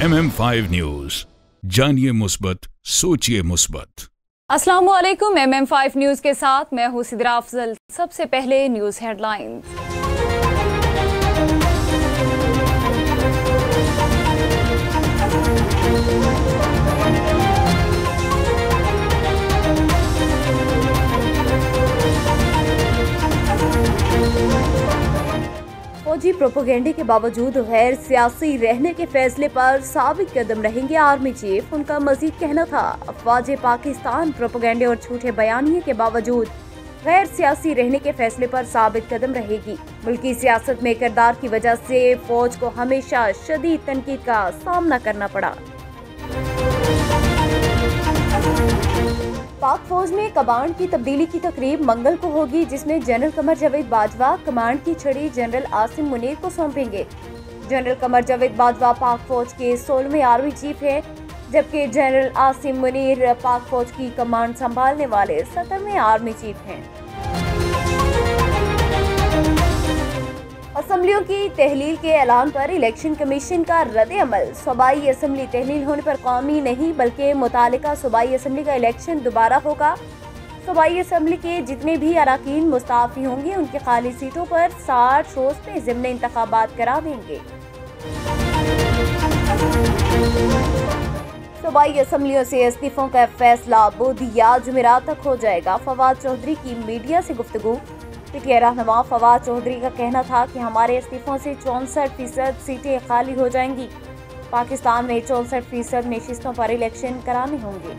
MM5 news, जानिए मुस्बत, सोचिए मुस्बत। अस्सलामुअलैकुम। MM5 न्यूज के साथ मैं हूं सिद्रा अफजल। सबसे पहले न्यूज हेडलाइंस। फौजी प्रोपेगेंडे के बावजूद गैर सियासी रहने के फैसले पर साबित कदम रहेंगे आर्मी चीफ। उनका मजीद कहना था, अफवाज पाकिस्तान प्रोपेगेंडे और झूठे बयानिए के बावजूद गैर सियासी रहने के फैसले पर साबित कदम रहेगी। मुल्की सियासत में किरदार की वजह से फौज को हमेशा शदीद तनकीद का सामना करना पड़ा। पाक फौज में कमांड की तब्दीली की तकरीब मंगल को होगी, जिसमें जनरल कमर जावेद बाजवा कमांड की छड़ी जनरल आसिम मुनीर को सौंपेंगे। जनरल कमर जावेद बाजवा पाक फौज के 16वें आर्मी चीफ हैं, जबकि जनरल आसिम मुनीर पाक फौज की कमांड संभालने वाले 17वें आर्मी चीफ हैं। असम्बलियों की तहलील के ऐलान पर इलेक्शन कमीशन का रद्द-ए-अमल। सूबाई असम्बली तहलील होने पर कौमी नहीं बल्कि मुतालिका सूबाई असम्बली का इलेक्शन दोबारा होगा। सूबाई असम्बली के जितने भी अराकीन मुस्ताफी होंगे उनकी खाली सीटों पर 60 रोज में ज़िम्न इंतखाबात करा देंगे। सूबाई असम्बलियों से इस्तीफों का फैसला बुध या जुमेरात तक हो जाएगा। फवाद चौधरी की मीडिया से गुफ्तगू। पीटीआई रहनुमा फवाद चौधरी का कहना था कि हमारे इस्तीफों से 64% सीटें खाली हो जाएंगी। पाकिस्तान में 64% नशिस्तों पर इलेक्शन कराने होंगे।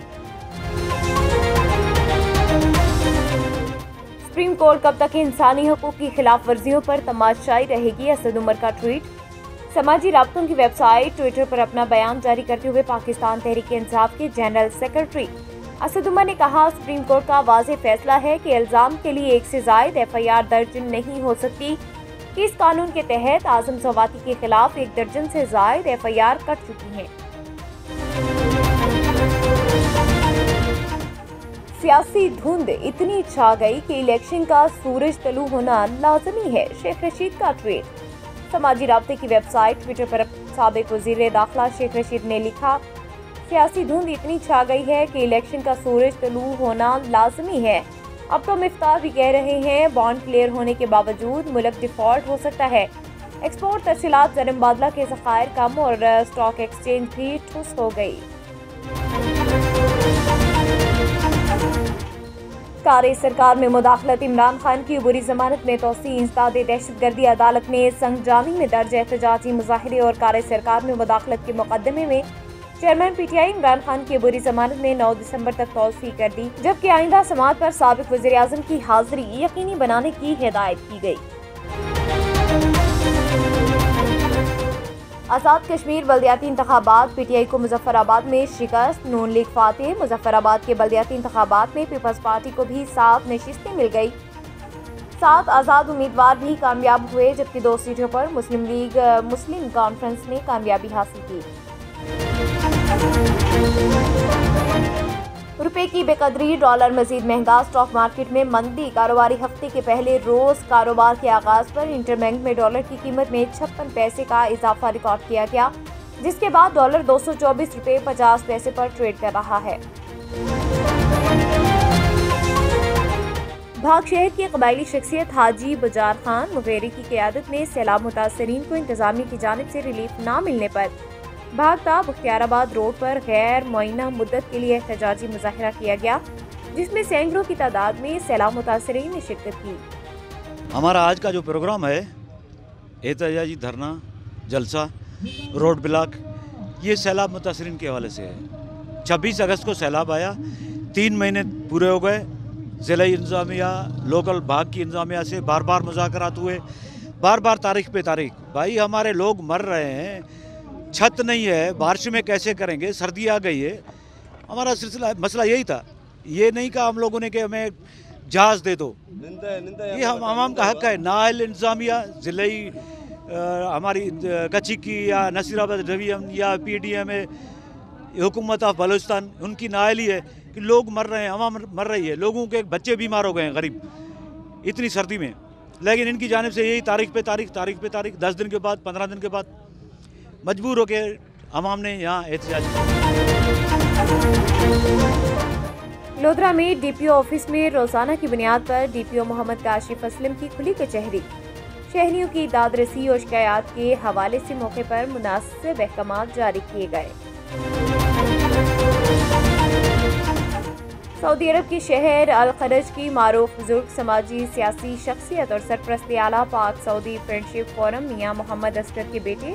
सुप्रीम कोर्ट कब तक इंसानी हकूक की खिलाफ वर्जियों पर तमाशाई रहेगी, असद उमर का ट्वीट। समाजी राब्तों की वेबसाइट ट्विटर पर अपना बयान जारी करते हुए पाकिस्तान तहरीक इंसाफ के जनरल सेक्रेटरी असद उमर ने कहा, सुप्रीम कोर्ट का वाज़ेह फैसला है कि इल्जाम के लिए एक से ज़ायद FIR दर्ज नहीं हो सकती कि इस कानून के तहत आज़म सवाती के खिलाफ 1 दर्जन से ज़ायद FIR कट चुकी हैं। सियासी धुंध इतनी छा गई कि इलेक्शन का सूरज तलू होना लाजमी है, शेख रशीद का ट्वीट। समाजी राब्ते की वेबसाइट ट्विटर पर साबिक वज़ीर दाखिला शेख रशीद ने लिखा, सियासी धुंध इतनी छा गई है कि इलेक्शन का सूरज तलू होना लाजमी है। अब तो मिफ्तार भी कह रहे हैं, बॉन्ड क्लियर होने के बावजूद मुल्क डिफॉल्ट हो सकता है। एक्सपोर्ट तरसीलात ज़र मुबादला के ज़खायर कम और स्टॉक एक्सचेंज भी ठुस हो गई। कार सरकार में मुदाखलत। इमरान खान की अबूरी जमानत में तोसी। इंसदाद दहशतगर्दी अदालत ने संगजानी में दर्ज एहतजाजी मुजाहिरे और कार सरकार में मुदाखलत के मुकदमे में चेयरमैन PTI इमरान खान की अबूरी जमानत में 9 दिसंबर तक तौसीह कर दी, जबकि आइंदा समाअत पर साबिक वज़ीर आज़म की हाजिरी यकीनी बनाने की हिदायत की गई। आज़ाद कश्मीर बल्दियाती इंतखाबात। PTI को मुजफ्फराबाद में शिकस्त। नून लीग फातेह। मुजफ्फराबाद के बल्दियाती इंतखाबात में पीपल्स पार्टी को भी 7 नशिस्तें मिल गई। 7 आज़ाद उम्मीदवार भी कामयाब हुए, जबकि 2 सीटों पर मुस्लिम कॉन्फ्रेंस ने कामयाबी हासिल की। रुपए की बेकदरी। डॉलर मजीद महंगा। स्टॉक मार्केट में मंदी। कारोबारी हफ्ते के पहले रोज कारोबार के आगाज पर इंटरबैंक में डॉलर की कीमत में 56 पैसे का इजाफा रिकॉर्ड किया गया, जिसके बाद डॉलर 224 रुपए 50 पैसे पर ट्रेड कर रहा है। भाग शहर की कबायली शख्सियत हाजी बजार खान मुगेरी की क़यादत में सैलाब मुतासरीन को इंतजामिया की जानिब से रिलीफ न मिलने पर भागता बख्तियाराबाद रोड पर गैर मुअय्यना मुद्दत के लिए एहतजाजी मुजाहिरा किया गया, जिसमें सैकड़ों की तादाद में सैलाब मुतासरीन ने शिरकत की। हमारा आज का जो प्रोग्राम है, एहतजाजी धरना, जलसा, रोड ब्लॉक, ये सैलाब मुतासरीन के हवाले से है। 26 अगस्त को सैलाब आया, 3 महीने पूरे हो गए। ज़िला इंतजामिया, लोकल भाग की इंतजामिया से बार बार मुज़ाकरात हुए, बार बार तारीख पे तारीख। भाई हमारे लोग मर रहे हैं, छत नहीं है, बारिश में कैसे करेंगे, सर्दी आ गई है। हमारा सिलसिला मसला यही था। ये नहीं कहा हम लोगों ने कि हमें जहाज़ दे दो, ये हम आवाम का हक है। नाइल इंतजामिया, ज़िले हमारी कच्ची की या नसीराबाद डिवीजन या PDM हुकूमत ऑफ बलूचिस्तान, उनकी नाइल ही है कि लोग मर रहे हैं, आवाम मर रही है, लोगों के बच्चे बीमार हो गए हैं गरीब इतनी सर्दी में। लेकिन इनकी जानिब से यही तारीख पे तारीख, तारीख पे तारीख, 10 दिन के बाद, 15 दिन के बाद मजबूर होकर अवाम ने यहाँ एहतजाज। लोधरा में डीपीओ ऑफिस में रोजाना की बुनियाद पर डीपीओ मोहम्मद काशिफ असलम की खुली कचहरी। शहरियों की दादरसी और शिकायत के हवाले से मौके पर मुनासिब अहकाम जारी किए गए। सऊदी अरब के शहर अल खरज की मारूफ बुजुर्ग समाजी सियासी शख्सियत और सरपरस्त आला पाक सऊदी फ्रेंडशिप फोरम मियाँ मोहम्मद असगर के बेटे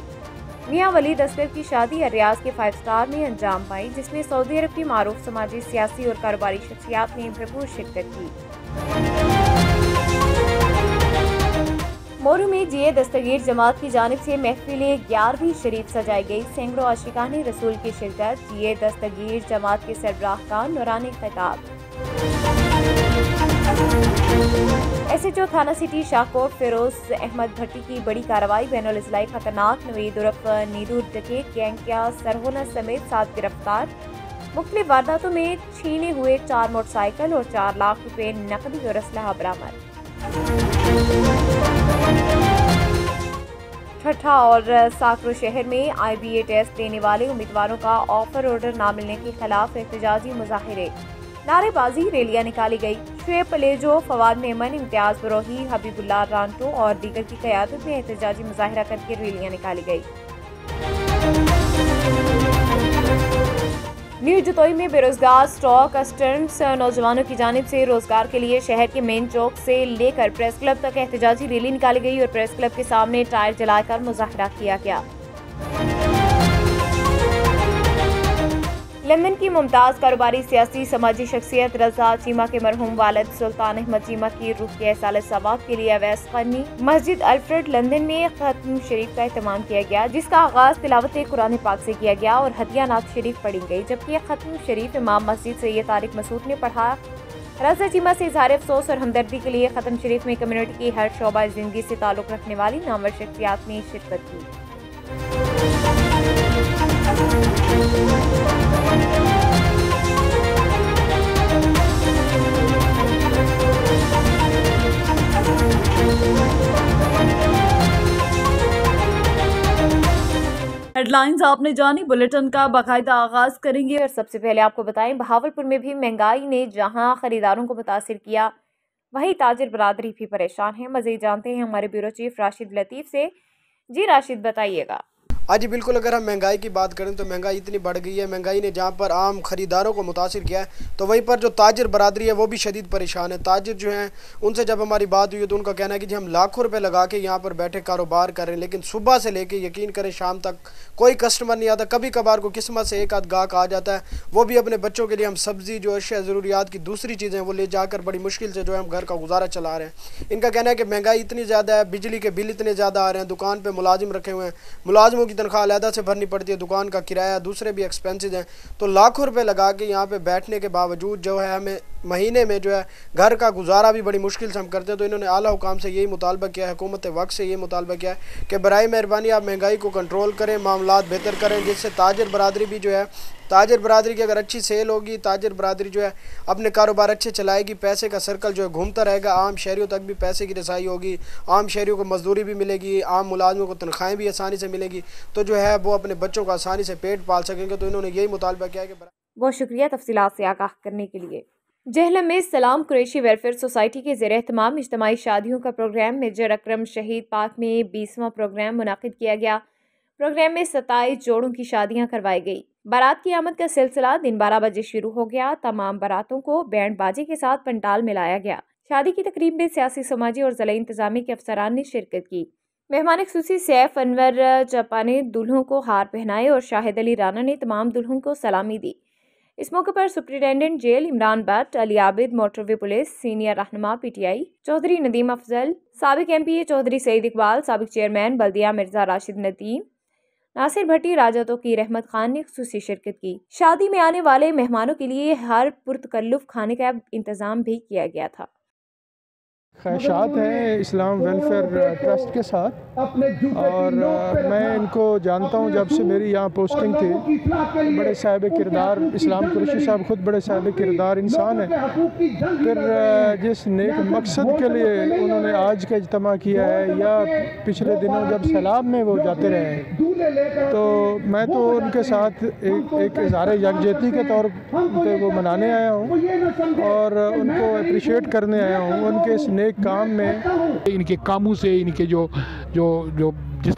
मियाँ वलीद असगर की शादी रियाज के 5 स्टार में अंजाम पाई, जिसमें सऊदी अरब की मारूफ समाजी सियासी और कारोबारी शख्सियात ने भरपूर शिरकत की। मोरू में जिये दस्तगीर जमात की जानिब से महफिल 11वीं शरीफ सजाई गई। सैकड़ों आशिकान रसूल की शिरकत। जिये दस्तगीर जमात के सरबराह का नूरानी खिताब। SHO थाना सिटी शाहकोट फिरोज अहमद भट्टी की बड़ी कार्रवाई। बैनुल इजलाई खतरनाक नवीद उर्फ नीदू डकैत गैंग का सरहोना समेत 7 गिरफ्तार। मुख्तलिफ वारदातों में छीने हुए 4 मोटरसाइकिल और 4 लाख रुपए नकदी और असलहा बरामद। ठट्ठा और साकरो शहर में IBA टेस्ट देने वाले उम्मीदवारों का ऑफर ऑर्डर न मिलने के खिलाफ एहतजाजी मुजाहिरे। नारेबाजी रैलियां निकाली गई। शुएब पलेजो, फवाद मेमन, इम्तियाज बरोही, हबीबुल्लाह रांटो और दीगर की क़यादत में एहतजाजी मुजाहिरा करके रैलियां निकाली गई। न्यू जतोई में बेरोजगार स्टॉक कस्टमर्स नौजवानों की जानिब से रोजगार के लिए शहर के मेन चौक से लेकर प्रेस क्लब तक एहतजाजी रैली निकाली गई और प्रेस क्लब के सामने टायर जलाकर मुजाहरा किया गया। लंदन की मुमताज कारोबारी सियासी समाजी शख्सियत रजा चीमा के मरहूम वालिद सुल्तान अहमद चीमा की रूह के साल सवाब के लिए अवैस करनी मस्जिद अल्फ्रेड लंदन में खत्म शरीफ का एहतमाम किया गया, जिसका आगाज तिलावत कुरान पाक से किया गया और हदिया नात शरीफ पढ़ी गई, जबकि खत्म शरीफ इमाम मस्जिद सैयद तारिक मसूद ने पढ़ा। रजा चीमा से इजहार अफसोस और हमदर्दी के लिए खत्म शरीफ में कम्युनिटी की हर शोबा जिंदगी से ताल्लुक रखने वाली नामवर शख्सियात ने शिरकत की। हेडलाइंस आपने जानी, बुलेटिन का बाकायदा आगाज करेंगे और सबसे पहले आपको बताएं बहावलपुर में भी महंगाई ने जहां खरीदारों को मुतासिर किया, वहीं ताजिर बरादरी भी परेशान है। मज़ीद जानते हैं हमारे ब्यूरो चीफ राशिद लतीफ़ से। जी राशिद, बताइएगा। हाँ जी बिल्कुल, अगर हम महंगाई की बात करें तो महंगाई इतनी बढ़ गई है, महंगाई ने जहाँ पर आम ख़रीदारों को मुतासिर किया है तो वहीं पर जो ताजिर बरादरी है वो भी शदीद परेशान है। ताजिर जो हैं उनसे जब हमारी बात हुई तो उनका कहना है कि जी हम लाखों रुपए लगा के यहाँ पर बैठे कारोबार कर रहे हैं, लेकिन सुबह से लेके यकीन करें शाम तक कोई कस्टमर नहीं आता। कभी कभार को किस्मत से एक आध गाहक आ जाता है, वो भी अपने बच्चों के लिए हम सब्ज़ी जो अशिया ज़रूरियात की दूसरी चीज़ें वो ले जाकर बड़ी मुश्किल से जो है हम घर का गुजारा चला रहे हैं। इनका कहना है कि महंगाई इतनी ज़्यादा है, बिजली के बिल इतने ज़्यादा आ रहे हैं, दुकान पर मुलाजिम रखे हुए हैं, मुलाजिमों की तनख्वाह अलहदा से भरनी पड़ती है, दुकान का किराया, दूसरे भी एक्सपेंसेस हैं, तो लाखों रुपए लगा के यहाँ पे बैठने के बावजूद जो है हमें महीने में जो है घर का गुजारा भी बड़ी मुश्किल से हम करते हैं। तो इन्होंने आला हुकाम से यही मुतालबा किया है, हुकूमत वक्त से ये मुतालबा किया है कि बराए मेहरबानी आप महंगाई को कंट्रोल करें, मामलात बेहतर करें, जिससे ताजिर बरादरी भी जो है, ताजिर बरादरी की अगर अच्छी सेल होगी, ताजिर बरादरी जो है अपने कारोबार अच्छे चलाएगी, पैसे का सर्कल जो है घूमता रहेगा, आम शहरियों तक भी पैसे की रसाई होगी, आम शहरियों को मजदूरी भी मिलेगी, आम मुलाजमों को तनख्वाहें भी आसानी से मिलेगी, तो जो है वो अपने बच्चों को आसानी से पेट पाल सकेंगे। तो इन्होंने यही मुतालबा किया है कि बहुत शुक्रिया तफसीलात से आगाह करने के लिए। जहलम में सलाम कुरैशी वेलफेयर सोसाइटी के ज़ेर एहतमाम इज्तिमाई शादियों का प्रोग्राम मेजर अकरम शहीद पार्क में 20वां प्रोग्राम मुनाकिद किया गया। प्रोग्राम में 27 जोड़ों की शादियां करवाई गई। बारात की आमद का सिलसिला दिन 12 बजे शुरू हो गया। तमाम बारातों को बैंड बाजे के साथ पंडाल में लाया गया। शादी की तकरीब में सियासी, समाजी और ज़िला इंतजामी के अफसरान ने शिरकत की। मेहमान खुसूसी सैफ अनवर चपा ने दुल्हों को हार पहनाए और शाहिद अली राना ने तमाम दुल्हों को सलामी दी। इस मौके पर superintendent jail Imran Bhatt, Ali Abid, motorway police, senior रहनुमा PTI चौधरी नदीम अफजल, साबिक MPA चौधरी सईद इकबाल, साबिक चेयरमैन बल्दिया मिर्जा राशिद नदीम, नासिर भट्टी, राजा तोकीर अहमद खान ने खुसूसी शिरकत की। शादी में आने वाले मेहमानों के लिए हर पुरतकल्लुफ खाने का इंतजाम भी किया गया था। ख्वाहिशात हैं इस्लाम वेलफेयर ट्रस्ट के साथ और मैं इनको जानता हूं जब से मेरी यहाँ पोस्टिंग थी। बड़े साहिब किरदार इस्लाम कुरैशी साहब खुद बड़े साहिब किरदार इंसान हैं। फिर जिस नेक मकसद के लिए उन्होंने आज का इज्तिमा किया है या पिछले दिनों जब सैलाब में वो जाते रहे हैं तो मैं तो उनके साथ एक इज़हार यकजहती के तौर पे वो मनाने आया हूँ और उनको अप्रिशिएट करने आया हूँ उनके इस नेक काम में। इनके कामों से, इनके जो जिस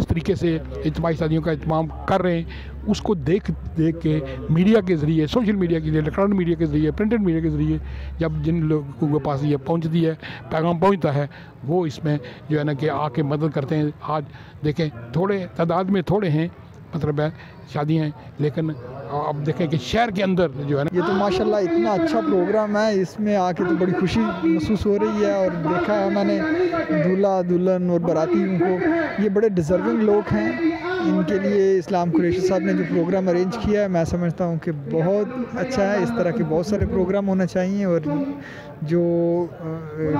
तरीके से इज्तिमाई शादियों का इत्माम कर रहे हैं, उसको देख के मीडिया के ज़रिए, सोशल मीडिया के ज़रिए, इलेक्ट्रॉनिक मीडिया के ज़रिए, प्रिंटेड मीडिया के ज़रिए जब जिन लोगों के पास ये पहुंचती है, पैगाम पहुंचता है, वो इसमें जो है ना कि आके मदद करते हैं। आज देखें थोड़े तादाद में थोड़े हैं, मतलब है शादियाँ, लेकिन अब देखें कि शहर के अंदर जो है ना, ये तो माशाल्लाह इतना अच्छा प्रोग्राम है, इसमें आके तो बड़ी खुशी महसूस हो रही है। और देखा है मैंने दूल्हा दुल्हन और बारातियों को, ये बड़े डिज़र्विंग लोग हैं। इनके लिए इस्लाम कुरैशी साहब ने जो प्रोग्राम अरेंज किया है, मैं समझता हूँ कि बहुत अच्छा है। इस तरह के बहुत सारे प्रोग्राम होना चाहिए और जो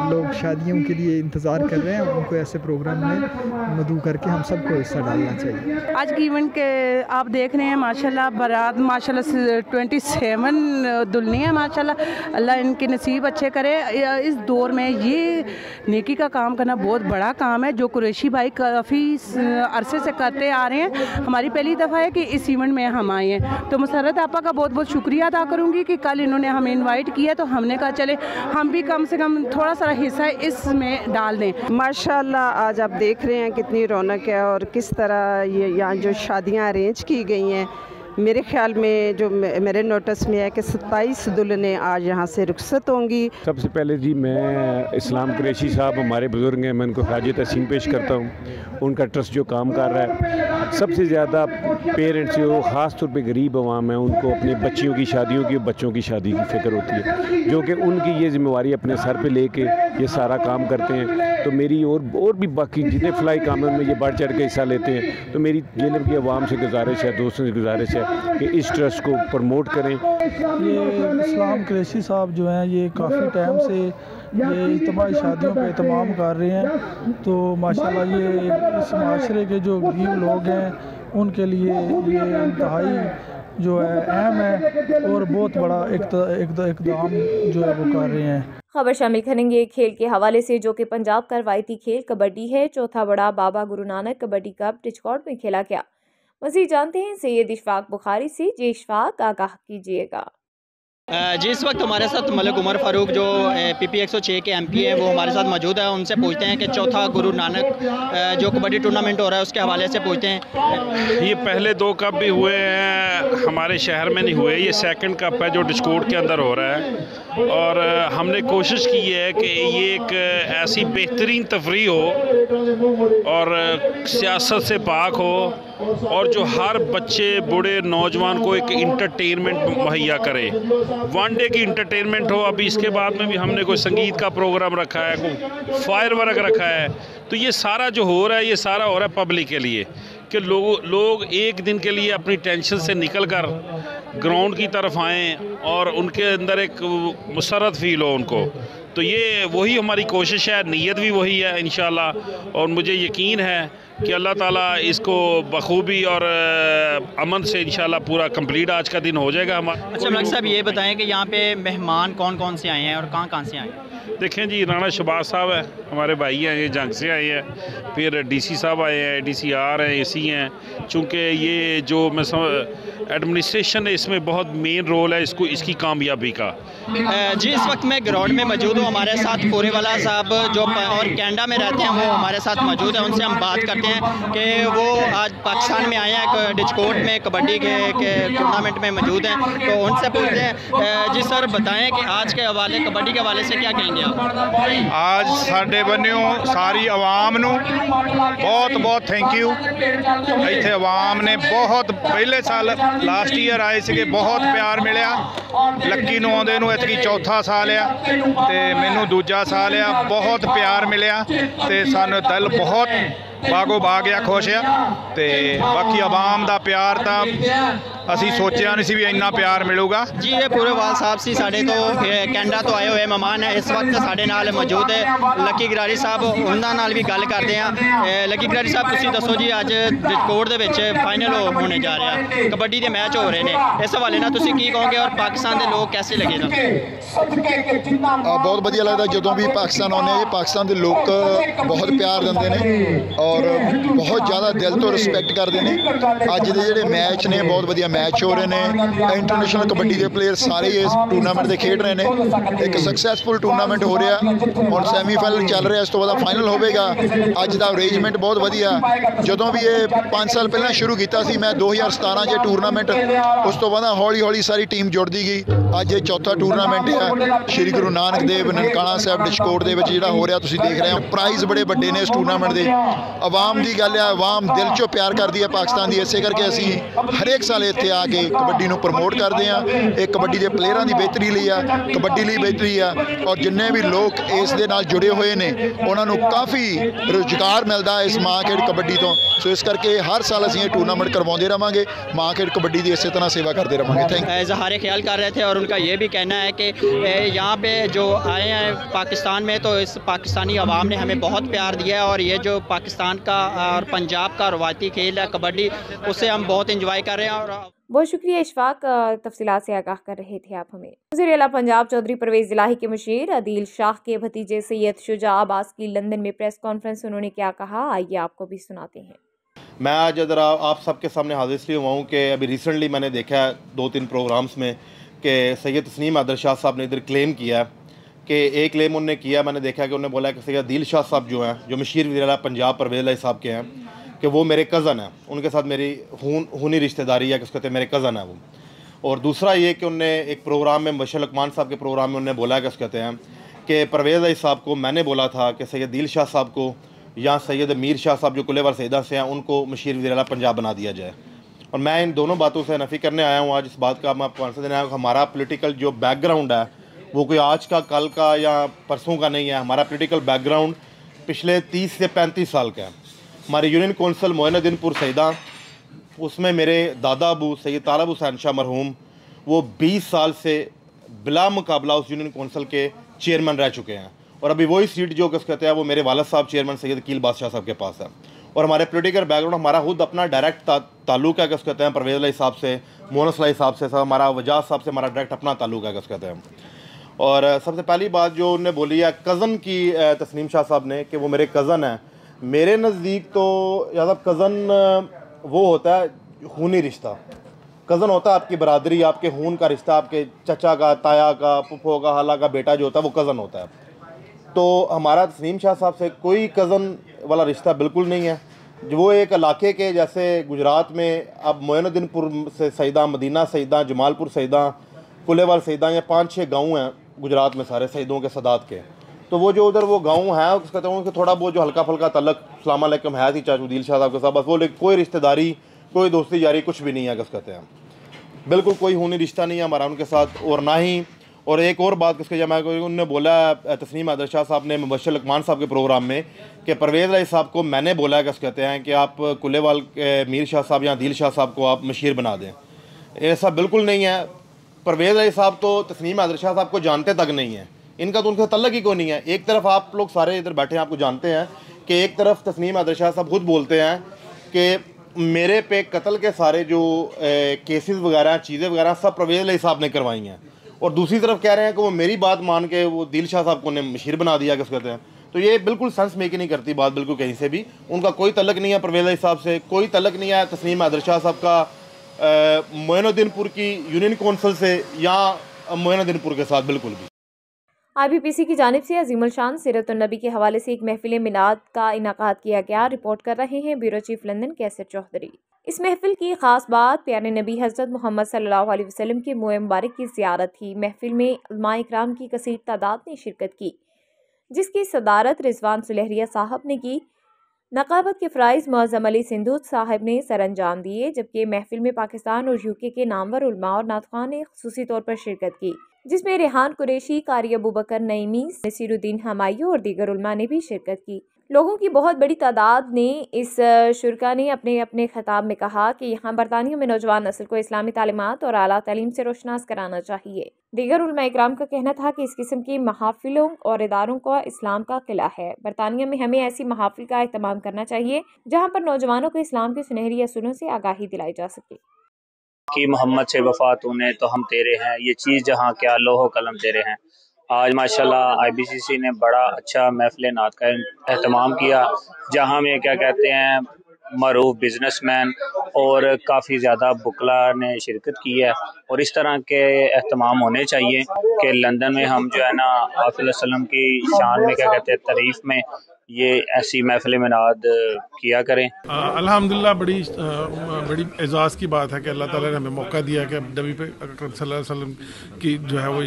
लोग शादियों के लिए इंतज़ार कर रहे हैं उनको ऐसे प्रोग्राम में मदऊ करके हम सबको हिस्सा डालना चाहिए। आज के इवेंट के आप देख रहे हैं माशाल्लाह, बारात माशाल्लाह 27 दुल्हने हैं माशाल्लाह। अल्लाह इनके नसीब अच्छे करे। इस दौर में ये नेकी का काम करना बहुत बड़ा काम है, जो कुरैशी भाई काफ़ी अरसे से करते आ रहे हैं। हमारी पहली दफ़ा है कि इस इवेंट में हम आए हैं, तो मुसर्रत आपा का बहुत बहुत शुक्रिया अदा करूँगी कि कल इन्होंने हमें इन्वाइट किया, तो हमने कहा चले हम भी कम से कम थोड़ा सा हिस्सा इसमें डाल दें। माशाल्लाह आज आप देख रहे हैं कितनी रौनक है और किस तरह ये यहाँ जो शादियाँ अरेंज की गई हैं। मेरे ख्याल में जो मेरे नोटिस में है कि 27 दुल्हने आज यहाँ से रुखसत होंगी। सबसे पहले जी मैं इस्लाम कुरैशी साहब हमारे बुज़ुर्ग हैं, मैं उनको ख़ाज तहसीन पेश करता हूँ। उनका ट्रस्ट जो काम कर रहा है, सबसे ज़्यादा पेरेंट्स जो ख़ास तौर पे गरीब अवाम है, उनको अपनी बच्चियों की शादियों की, बच्चों की शादी की फ़िक्र होती है, जो कि उनकी ये ज़िम्मेवारी अपने सर पे लेके ये सारा काम करते हैं। तो मेरी और भी बाकी जितने फलाई कामों में ये बढ़ चढ़ के हिस्सा लेते हैं, तो मेरी जेलम की आवाम से गुजारिश है, दोस्तों से गुजारिश है कि इस ट्रस्ट को प्रमोट करें। ये इस्लाम कुरैशी साहब जो हैं, ये काफ़ी टाइम से ये इज्तिमाई शादियों पे एहतमाम कर रहे हैं। तो माशाल्लाह ये इस माशरे के जो गरीब लोग हैं उनके लिए ये इंतहाई जो है अहम है और बहुत बड़ा इक़दाम जो है वो कर रहे हैं। खबर शामिल करेंगे खेल के हवाले से, जो कि पंजाब का रवायती खेल कबड्डी है। चौथा बड़ा बाबा गुरु नानक कबड्डी कप डिस्कॉर्ड में खेला गया। मज़ीद जानते हैं सैयद इशफाक बुखारी से। जी इशफाक, आगाह कीजिएगा। जी इस वक्त हमारे साथ मलिक उमर फ़ारूक जो PP 106 के MP हैं, वो हमारे साथ मौजूद है। उनसे पूछते हैं कि चौथा गुरु नानक जो कबड्डी टूर्नामेंट हो रहा है उसके हवाले से पूछते हैं। ये पहले 2 कप भी हुए हैं, हमारे शहर में नहीं हुए। ये सेकंड कप है जो डिस्कोर्ट के अंदर हो रहा है और हमने कोशिश की है कि ये एक ऐसी बेहतरीन तफरीह हो और सियासत से पाक हो और जो हर बच्चे बूढ़े नौजवान को एक इंटरटेनमेंट मुहैया करे, 1 डे की इंटरटेनमेंट हो। अभी इसके बाद में भी हमने कोई संगीत का प्रोग्राम रखा है, कोई फायर वर्क रखा है। तो ये सारा जो हो रहा है, ये सारा हो रहा है पब्लिक के लिए कि लोग एक दिन के लिए अपनी टेंशन से निकल कर ग्राउंड की तरफ आएँ और उनके अंदर एक मुसर्रत फील हो उनको। तो ये वही हमारी कोशिश है, नीयत भी वही है इंशाल्लाह। और मुझे यकीन है कि अल्लाह ताला इसको बखूबी और अमन से इंशाल्लाह पूरा कंप्लीट आज का दिन हो जाएगा हमारा। अच्छा मलिक साहब, ये बताएं कि यहाँ पे मेहमान कौन कौन से आए हैं और कहाँ से आए हैं? देखें जी, राणा शहबाज साहब है, हमारे भाई हैं, ये जंग से आए हैं। फिर DC साहब आए हैं, DCR हैं, AC हैं। चूँकि ये जो मैं एडमिनिस्ट्रेशन है, इसमें बहुत मेन रोल है इसकी कामयाबी का। जी इस वक्त मैं ग्राउंड में मौजूद हूँ। हमारे साथ पूरेवाला साहब जो और कनाडा में रहते हैं वो हमारे साथ मौजूद हैं। उनसे हम बात करते हैं कि वो आज पाकिस्तान में आए हैं, डिस्कोर्ट में कबड्डी के टूर्नामेंट में मौजूद हैं। तो उनसे पूछते हैं। जी सर, बताएं कि आज के हवाले, कबड्डी के हवाले से क्या कहेंगे आप? आज साढ़े बन्यों सारी आवाम नू बहुत बहुत थैंक यू। इत्थे आवाम ने बहुत पहले साल लास्ट ईयर आए थे, बहुत प्यार मिलिया। लक्की नू आउंदे नू इतकी चौथा साल आ ते मैनू दूजा साल आ। बहुत प्यार मिलिया ते सानू दिल बहुत बागो बाग आ, खुश आ। ते बाकी आवाम दा प्यार तां ਅਸੀਂ ਸੋਚਿਆ ਨਹੀਂ ਸੀ ਵੀ ਇੰਨਾ ਪਿਆਰ ਮਿਲੂਗਾ जी ये पूरे वाल साहब सी साढ़े तो कैनेडा तो आए हुए मेहमान है इस वक्त साढ़े नाल मौजूद है लकी गरारी साहब उन्हां नाल भी गल करते हैं लकी गरारी साहब तुसीं दसो जी अज डिस्कोट दे विच फाइनल होने जा रहा है कबड्डी के मैच हो रहे हैं इस हवाले नाल तुसीं की कहोगे और पाकिस्तान के लोग कैसे लगे बहुत वधिया लगता ਜਦੋਂ भी पाकिस्तान आने पाकिस्तान के लोग बहुत प्यार देंगे ने और बहुत ज़्यादा दिल तो रिस्पैक्ट करते हैं अज के जोड़े मैच ने बहुत वधिया मैच हो रहे हैं इंटरनेशनल कबड्डी के प्लेयर सारे इस टूर्नामेंट से खेड रहे हैं एक सक्सैसफुल टूर्नामेंट हो रहा और सैमीफाइनल चल रहा इस तो बाद फाइनल होगा अज का अरेंजमेंट बहुत वधिया जदों भी ये 5 साल पहले शुरू किया सी मैं 2017 च टूर्नामेंट उस तो बाद हौली हौली सारी टीम जुड़ती गई अज ये चौथा टूर्नामेंट है श्री गुरु नानक देव ननकाना साहब डिस्कोट के जो हो रहा तुसीं देख रहे हो प्राइज़ बड़े बड़े ने इस टूर्नामेंट के आवाम की गल है आवाम दिल चो प्यार करती है पाकिस्तान की इसे करके असी हरेक साल इत्थे आके कबड्डी नूं प्रमोट करते हैं एक कबड्डी के प्लेयरां की बेहतरी लिए आ कबड्डी लिए बेहतरी आ और जिन्ने भी लोग इस दे नाल जुड़े हुए ने उन्होंने काफ़ी रोजगार मिलता है इस मां खेड कबड्डी तो सो इस करके हर साल असीं ये टूर्नामेंट करवाते रहेंगे मां खेड कबड्डी की इस तरह सेवा करते रहेंगे थैंक यू। इजहार ख्याल कर रहे थे और उनका ये भी कहना है कि यहाँ पे जो आए हैं पाकिस्तान में तो इस पाकिस्तानी अवाम ने हमें बहुत प्यार दिया है और ये जो पाकिस्तान का और पंजाब का रवायती खेल है कबड्डी उसे हम बहुत इंजॉय कर रहे हैं और बहुत शुक्रिया इशफाक तफसीलात से आगाह कर रहे थे आप हमें। वज़ीर आला पंजाब चौधरी परवेज़ इलाही के मुशीर अदील शाह के भतीजे सैयद शुजा अब्बास की लंदन में प्रेस कॉन्फ्रेंस उन्होंने क्या कहा आइए आपको भी सुनाते हैं। मैं आज इधर आप सबके सामने हाजिर इसलिए हुआ हूँ कि अभी रिसेंटली मैंने देखा है 2-3 प्रोग्राम्स में कि सैयद तस्नीम आदर शाह साहब ने इधर क्लेम किया कि एक क्लेम उन्होंने किया मैंने देखा कि उन्होंने बोला कि सैयद अदील शाह साहब जो हैं जो मशीर वज़ीर आला पंजाब परवेज़ इलाही साहब के हैं कि वो मेरे कज़न हैं उनके साथ मेरी खूनी रिश्तेदारी है कि उसके मेरे कज़न हैं वो। और दूसरा ये कि उन्होंने एक प्रोग्राम में मुबश्शिर लकमान साहब के प्रोग्राम में उन्होंने बोला कि उसके हैं कि परवेज़ इलाही साहब को मैंने बोला था कि सैयद अदील शाह साहब को या सैयद अमीर शाह साहब जो कुलेवाल सैदा से हैं उनको मशीर वज़ीर आला पंजाब बना दिया जाए। और मैं इन दोनों बातों से नफ़ी करने आया हूँ आज इस बात का मैं आपको आंसर देने आया हूँ। हमारा पोलिटिकल जो बैकग्राउंड है वो कोई आज का कल का या परसों का नहीं है। हमारा पोलिटिकल बैकग्राउंड पिछले 30 से 35 साल का है। हमारे यूनियन कौंसल मोइनुद्दीनपुर सैदा उसमें मेरे दादा अबू सैयद तालब हुसैन शाह मरहूम वो 20 साल से बिला मुकाबला उस यूनियन कौंसल के चेयरमैन रह चुके हैं और अभी वही सीट जो कि कहते हैं वो मेरे वालिद साहब चेयरमैन सैयद अकील बादशाह साहब के पास है। और हमारे पोलिटिकल बैकग्राउंड हमारा खुद अपना डायरेक्ट ताल्लुक है कि कहते हैं परवेज़ इलाही साहब से मोनस इलाही साहब से हमारा वजाज साहब से हमारा डायरेक्ट अपना ताल्लुक है कि कहते हैं। और सबसे पहली बात जो उन्होंने बोली है कज़न की तस्नीम शाह साहब ने कि वो मेरे कज़न हैं। मेरे नज़दीक तो ज़्यादा कज़न वो होता है खूनी रिश्ता। कज़न होता है आपकी बरादरी आपके खून का रिश्ता आपके चचा का ताया का फुफो का हाला का बेटा जो होता है वो कज़न होता है। तो हमारा तस्नीम शाह साहब से कोई कज़न वाला रिश्ता बिल्कुल नहीं है। जो वो एक इलाके के जैसे गुजरात में अब मोइनुद्दीनपुर से सैदा मदीना सैदा जमालपुर सैदा कुलेवाल सैदा या 5-6 गाँव हैं गुजरात में सारे सैदों के सदात के। तो वो जो उधर वो गाँव है उसका कहते हैं कि थोड़ा बहुत जो हल्का फुल्का तलक अस्सलाम वालेकुम है थी चाचा अदील शाह साहब के साथ बस वो लेकिन कोई रिश्तेदारी कोई दोस्ती यारी कुछ भी नहीं है किस कहते हैं। बिल्कुल कोई खूनी रिश्ता नहीं है हमारा उनके साथ। और ना ही और एक और बात किसके जमा उन्होंने बोला तस्नीम आदर शाह साहब ने मुबश्शिर लकमान साहब के प्रोग्राम में कि परवेज़ इलाही साहब को मैंने बोला किस कहते हैं कि आप कुलेवाल मीर शाह साहब या अदील शाह साहब को आप मशीर बना दें। ऐसा बिल्कुल नहीं है। परवेज़ इलाही साहब तो तस्नीम आदर शाह साहब को जानते तक नहीं है। इनका तो उनसे तल्लक ही कोई नहीं है। एक तरफ आप लोग सारे इधर बैठे हैं आपको जानते हैं कि एक तरफ तस्नीम आदर शाह साहब खुद बोलते हैं कि मेरे पे कत्ल के सारे जो केसेस वगैरह चीज़ें वगैरह सब परवेज़ इलाही साहब ने करवाई हैं और दूसरी तरफ कह रहे हैं कि वो मेरी बात मान के वो अदील शाह साहब को ने मशीर बना दिया किस कहते हैं। तो ये बिल्कुल सेंस मेक नहीं करती बात बिल्कुल कहीं से भी। उनका कोई तल्लक नहीं है परवेज़ इलाही साहब से कोई तल्लक नहीं है तस्नीम आदर शाह साहब का मोइनुद्दीनपुर की यूनियन कौंसिल से या मोइनुद्दीनपुर के साथ बिल्कुल भी। IBPC की जानिब से अजीमुल शान सीरतुन नबी के हवाले से एक महफिल मिलाद का इनाकाद किया गया। रिपोर्ट कर रहे हैं ब्यूरो चीफ लंदन कैसर चौधरी। इस महफिल की खास बात प्यारे नबी हज़रत मोहम्मद सल्लल्लाहु अलैहि वसल्लम के मुए मुबारक की ज़ियारत थी। महफिल में उलमा इकराम की कसीर तादाद ने शिरकत की जिसकी सदारत रिजवान सुलहरिया साहब ने की। नकाबत के फ़राइज़ मुअज़्ज़म अली सिंधू साहब ने सरअंजाम दिए जबकि महफिल में पाकिस्तान और UK के नामवर उलमा और नातख़्वान ने खुसूसी तौर पर शिरकत की जिसमें रेहान कुरैशी कारी अबू बकर नईमी नसीरुद्दीन हमायूं और दीगर उलमा ने भी शिरकत की। लोगों की बहुत बड़ी तादाद ने इस शुरा ने अपने अपने खिताब में कहा कि यहाँ बरतानिया में नौजवान नस्ल को इस्लामी तालीमात और आला तालीम से रोशनास कराना चाहिए। दीगर उलमा इकराम का कहना था कि इस किस्म की महाफिलों और इदारों का इस्लाम का किला है। बरतानिया में हमें ऐसी महाफिल का एहतमाम करना चाहिए जहाँ पर नौजवानों को इस्लाम के सुनहरी असूलों से आगाही दिलाई जा सके। कि मोहम्मद से वफा तूने तो हम तेरे हैं, ये चीज़ जहाँ क्या लोहो कलम तेरे हैं। आज माशाल्लाह IBCC ने बड़ा अच्छा महफिल नात का एहतमाम किया, जहाँ में क्या कहते हैं मरूफ बिजनेसमैन और काफ़ी ज़्यादा बुकला ने शिरकत की है। और इस तरह के एहतमाम होने चाहिए कि लंदन में हम जो है ना आक़िल सल्लम की शान में क्या कहते हैं तारीफ़ में ये ऐसी महफिल मिलाद किया करें। अल्हम्दुलिल्लाह बड़ी एजाज़ की बात है कि अल्लाह ताला ने हमें मौका दिया कि नबी अकरम सल्लल्लाहु अलैहि वसल्लम की जो है वो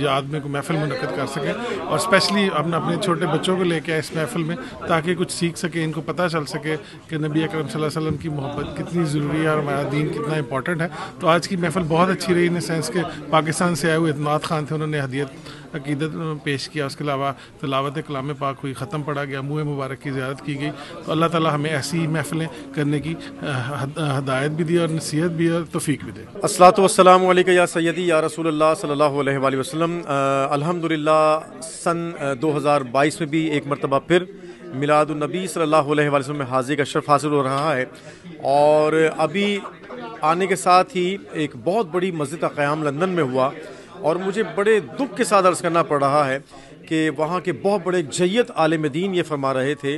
याद में कोई महफिल मुनक़्क़िद कर सकें, और स्पेशली अपने छोटे बच्चों को लेके इस महफिल में ताकि कुछ सीख सके, इनको पता चल सके कि नबी अकरम सल्लल्लाहु अलैहि वसल्लम की मोहब्बत कितनी ज़रूरी है और हमारा दीन कितना इंपॉर्टेंट है। तो आज की महफिल बहुत अच्छी रही इन सेंस के पाकिस्तान से आए हुए इतमाद खान थे, उन्होंने हदियत अकीदत पेश किया। उसके अलावा तिलावत कलाम पाक हुई, ख़त्म पढ़ा गया, मुँह मुबारक की ज़ियारत की गई। तो अल्लाह ताला हमें ऐसी महफिलें करने की हदायत भी दी और नसीहत भी और तौफीक भी दे। अस्सलातु वस्सलामु अलैका या सय्यदी या रसूलुल्लाह सल्लल्लाहु अलैहि वसल्लम। अल्हम्दुलिल्लाह सन 2022 में भी एक मरतबा फिर मिलादुन नबी सल्लल्लाहु अलैहि वसल्लम में हाज़िरी का शर्फ हासिल हो रहा है। और अभी आने के साथ ही एक बहुत बड़ी मस्जिद का क़याम लंदन में हुआ, और मुझे बड़े दुख के साथ अर्ज़ करना पड़ रहा है कि वहाँ के बहुत बड़े जय्यत आलिम दीन ये फरमा रहे थे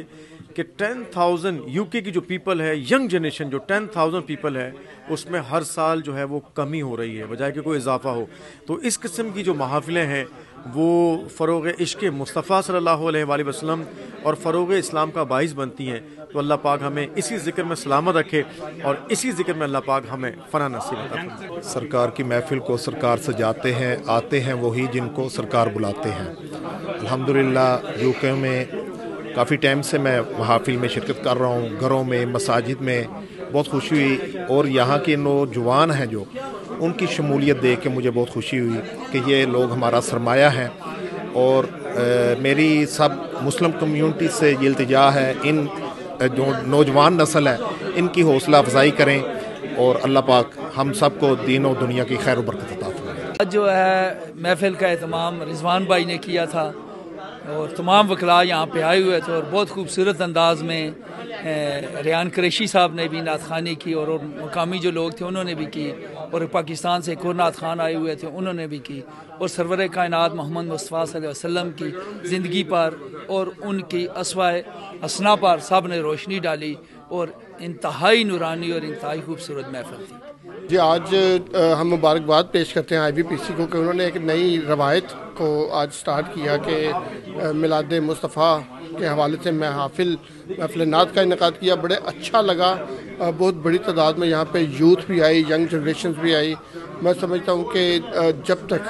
कि 10,000 UK की जो पीपल है, यंग जनरेशन जो 10,000 पीपल है, उसमें हर साल जो है वो कमी हो रही है बजाय कि कोई इजाफा हो। तो इस किस्म की जो महफिलें हैं वो फ़रोग़ इश्क़ मुस्तफ़ा सल्लल्लाहु अलैहि वसल्लम और फ़रोग़ इस्लाम का बाइस बनती हैं। तो अल्लाह पाक हमें इसी ज़िक्र में सलामत रखे और इसी ज़िक्र में अल्लाह पाक हमें फ़ना नसीब करे। सरकार की महफिल को सरकार सजाते हैं, आते हैं वही जिनको सरकार बुलाते हैं। अल्हम्दुलिल्लाह UK में काफ़ी टाइम से मैं महफिल में शिरकत कर रहा हूँ, घरों में, मसाजिद में, बहुत खुशी हुई। और यहाँ के नौजवान हैं जो, उनकी शमूलियत देख के मुझे बहुत खुशी हुई कि ये लोग हमारा सरमाया है। और मेरी सब मुस्लिम कम्यूनिटी से ये इल्तिजा है, इन जो नौजवान नस्ल है इनकी हौसला अफजाई करें और अल्लाह पाक हम सब को दीन और दुनिया की खैर बरकत अता फरमाए। जो है महफिल का एहतमाम रिजवान भाई ने किया था और तमाम वकला यहाँ पे आए हुए थे और बहुत खूबसूरत अंदाज में रेहान कुरैशी साहब ने भी नात खानी की और मकामी जो लोग थे उन्होंने भी की, और पाकिस्तान से एक और नात खान आए हुए थे उन्होंने भी की। और सरवर कायनात मोहम्मद मुस्तफ़ा सल्लल्लाहु अलैहि वसल्लम की ज़िंदगी पर और उनकी अस्वाए हसना पर सब ने रोशनी डाली और इंतहाई नूरानी और इंतहाई खूबसूरत महफिल थी। जी आज हम मुबारकबाद पेश करते हैं IBPC को कि उन्होंने एक नई रवायत को आज स्टार्ट किया कि मिलाद मुस्तफ़ा के हवाले से महफिल नात का इनेकाद किया। बड़े अच्छा लगा, बहुत बड़ी तादाद में यहाँ पे यूथ भी आई, यंग जनरेशन भी आई। मैं समझता हूँ कि जब तक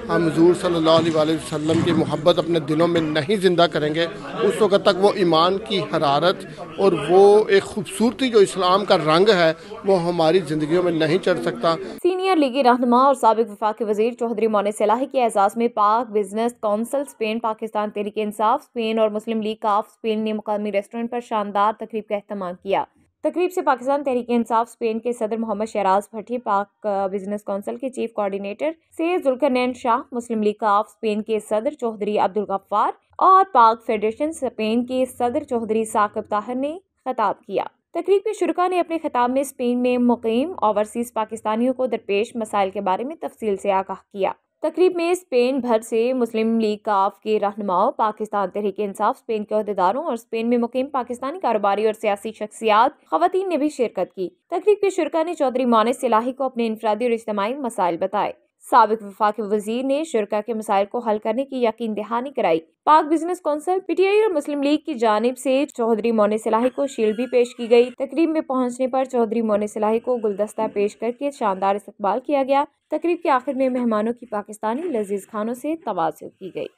हम हुज़ूर सल्लल्लाहु अलैहि वसल्लम की मोहब्बत अपने दिलों में नहीं ज़िंदा करेंगे उस वक़्त तक वो ईमान की हरारत और वो एक खूबसूरती जो इस्लाम का रंग है वो हमारी ज़िंदगियों में नहीं चढ़ सकता। सीनियर लीगी रहनुमा और साबिक वफाकी वज़ीर चौधरी मोने सलाही के एजाज़ में पाक business council Spain, Pakistan Tehreek Insaf Spain और मुस्लिम लीग काफ स्पेन ने मुकामी रेस्टोरेंट पर शानदार तकरीब का एहतमाम किया। तकरीब से पाकिस्तान तहरीक इंसाफ स्पेन के सदर मोहम्मद शहराज भट्टी, पाक बिजनेस कौंसिल के चीफ कोऑर्डिनेटर सैयद जुल्करनैन शाह, मुस्लिम लीग काफ स्पेन के सदर चौधरी अब्दुल गफ्फार और पाक फेडरेशन स्पेन के सदर चौधरी साकिब ताहिर ने खिताब किया। तकरीब के शुरका ने अपने खिताब में स्पेन में मुकीम ओवरसीज पाकिस्तानियों को दरपेश मसाइल के बारे में तफसील से आगाह किया। तकरीब में स्पेन भर से मुस्लिम लीग काफ के रहनुमाओं, पाकिस्तान तहरीक इंसाफ स्पेन के अहदेदारों और स्पेन में मुकीम पाकिस्तानी कारोबारी और सियासी शख्सियात खवातीन ने भी शिरकत की। तकरीब के शुरका ने चौधरी मोने सलाही को अपने इनफरादी और इज्तिमाई मसाइल बताए। साबिक वफाकी वजीर ने शुरका के मसाइल को हल करने की यकीन दहानी कराई। पाक बिजनेस कौंसिल, PTI और मुस्लिम लीग की जानिब से चौधरी मोने सलाही को शील्ड भी पेश की गई। तकरीब में पहुंचने पर चौधरी मोने सलाही को गुलदस्ता पेश करके शानदार इस्तकबाल किया गया। तकरीब के आखिर में मेहमानों की पाकिस्तानी लजीज खानों से तवाज़ुन की गई।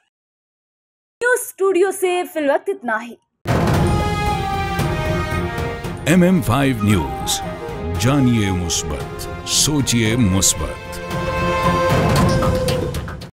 न्यूज़ स्टूडियो से फिलवक्त इतना ही। MM5 न्यूज़, जानिए मुस्बत, सोचिए मुस्बत।